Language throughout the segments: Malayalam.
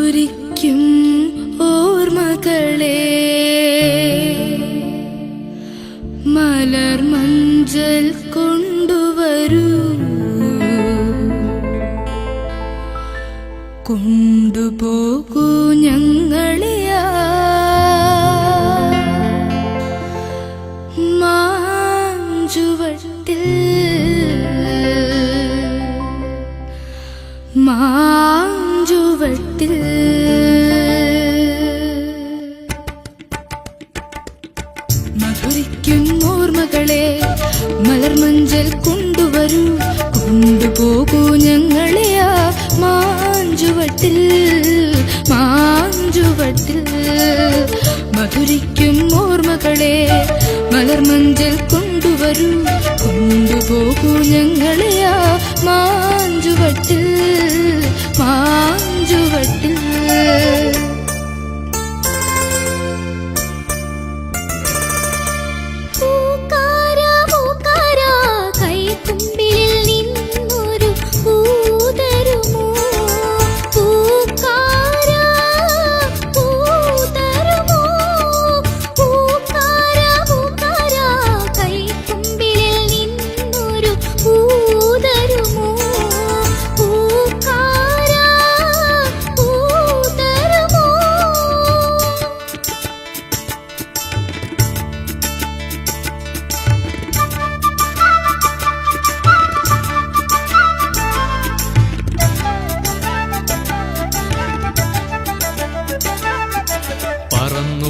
മധുരിക്കും ഓർമ്മകളെ മലർ മഞ്ചൽ കൊണ്ടുവരൂ, കൊണ്ടുപോകൂ ഞങ്ങളെയാ മാഞ്ചുവട്ടിൽ മാഞ്ചുവട്ടിൽ. മധുരിക്കും ഓർമ്മകളെ മലർമഞ്ചൽ കൊണ്ടുവരൂ, കൊണ്ടുപോകൂ ഞങ്ങളെയാ മാഞ്ചുവട്ടിൽ മാഞ്ചുവട്ടിൽ. മധുരിക്കും ഓർമ്മകളെ മലർമഞ്ചൽ കൊണ്ടുവരൂ, കൊണ്ടുപോകൂ ഞങ്ങളെയാ മാഞ്ചുവട്ടിൽ മാഞ്ചുവട്ടിൽ.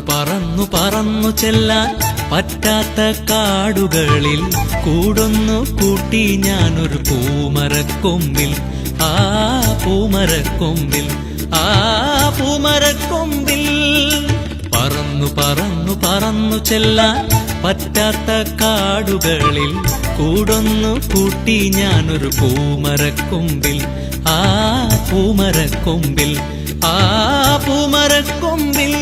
പറന്നു പറന്നു ചെല്ലാൻ പറ്റാത്ത കാടുകളിൽ കൂടൊന്നു കൂട്ടി ഞാനൊരു പൂമരക്കൊമ്പിൽ, ആ പൂമരക്കൊമ്പിൽ, ആ പൂമരക്കൊമ്പിൽ. പറന്നു പറന്നു പറന്നു ചെല്ലാൻ പറ്റാത്ത കാടുകളിൽ കൂടൊന്നു കൂട്ടി ഞാനൊരു പൂമരക്കൊമ്പിൽ, ആ പൂമരക്കൊമ്പിൽ, ആ പൂമരക്കൊമ്പിൽ.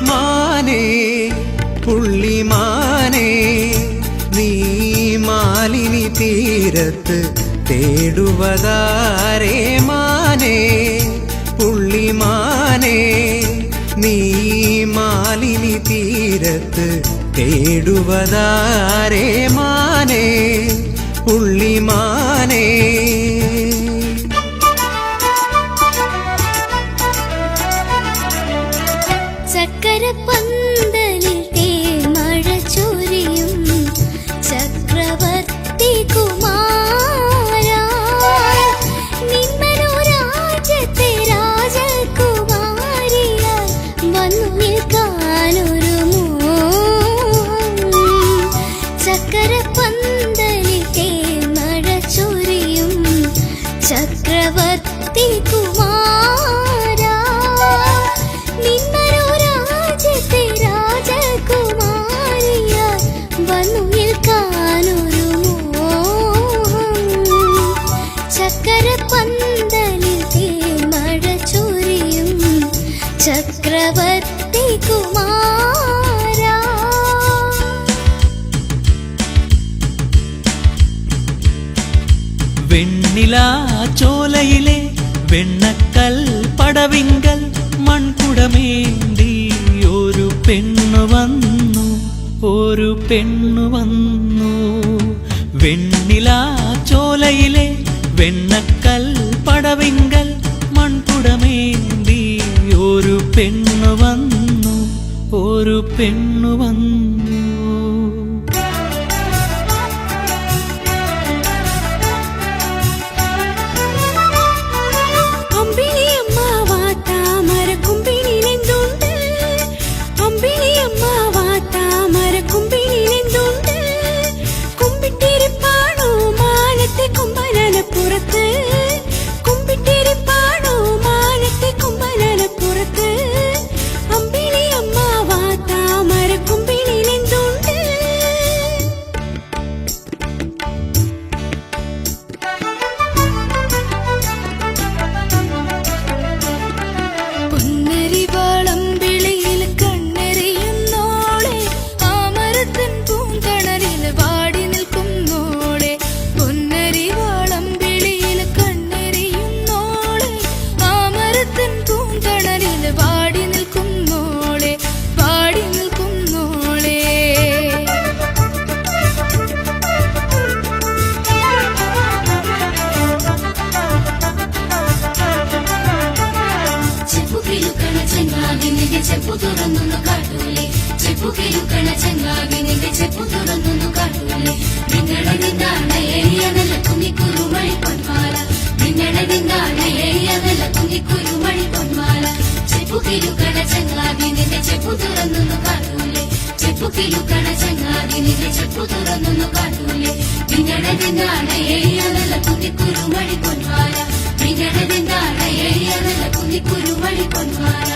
മാനേ പുള്ളിമാനേ, നീ മാലിനി തീരത്ത് തേടുവതാരേ? മാനേ പുള്ളിമാനേ, നീ മാലിനി തീരത്ത് തേടുവതാരേ? മാനേ പുള്ളിമാനേ. ചക്കരപ്പന്തലിൽ തേന്മഴ ചൊരിയും ചക്രവർത്തി കുമാരാ, നിന്മനോരാജ്യത്തെ രാജകുമാരിയായി വന്നു നിൽക്കാനൊരു മോഹം. ചക്കരപ്പന്തലിൽ തേന്മഴ ചൊരിയും ചക്രവർത്തി കുമാരാ, നിന്മനോരാജ്യത്തെ രാജകുമാരിയായി വന്നു നിൽക്കാനൊരു മോഹം. ചക്കരപ്പന്തലിൽ തേന്മഴ ചൊരിയും ചക്രവർത്തി കുമാരാ. വെണ്ണിലാ ചോലയിലെ വെണ്ണക്കൽ പടവിങ്കൽ മൺകുടമേന്തി ഒരു പെണ്ണു വന്നു, ഒരു പെണ്ണു വന്നു. വെണ്ണിലാ ചോലയിലെ വെണ്ണക്കൽ പടവിങ്കൽ മൺകുടമേന്തി ഒരു പെണ്ണു വന്നു, ഒരു പെണ്ണു വന്നു. അമ്പിളി അമ്മാവാ താമര കുമ്പിളിലെന്തു കിലുക്കണ ചെങ്ങാതി നിന്റെ ചെപ്പു തുറന്നൊന്നു കാട്ടൂലേ ചെപ്പു കിലുക്കണ ചെങ്ങാതി നിന്റെ ചെപ്പു തുറന്നൊന്നു കാട്ടൂലേ നിങ്ങളുടെ നിന്നാണ് ഏറിയതല്ല കുഞ്ഞിക്കുരുമണി പൊന്മാല നിങ്ങളുടെ നിന്നാണ് ഏറിയതല്ല കുഞ്ഞിക്കുരുമണി പൊന്മാല ചെപ്പു കിലുക്കണ ചെങ്ങാതി നിന്റെ ചെപ്പു തുറന്നൊന്നു കാട്ടൂലേ ചെപ്പു കിലുക്കണ ചെങ്ങാതി നിന്റെ ചെപ്പു തുറന്നൊന്നു കാട്ടൂലേ നിങ്ങളുടെ നിന്നാണ് ഏറിയതല്ല കുഞ്ഞിക്കുരുമണി പൊന്മാല നിങ്ങളുടെ നിന്നാണ് ഏറിയതല്ല കുഞ്ഞിക്കുരുമണി പൊന്മാല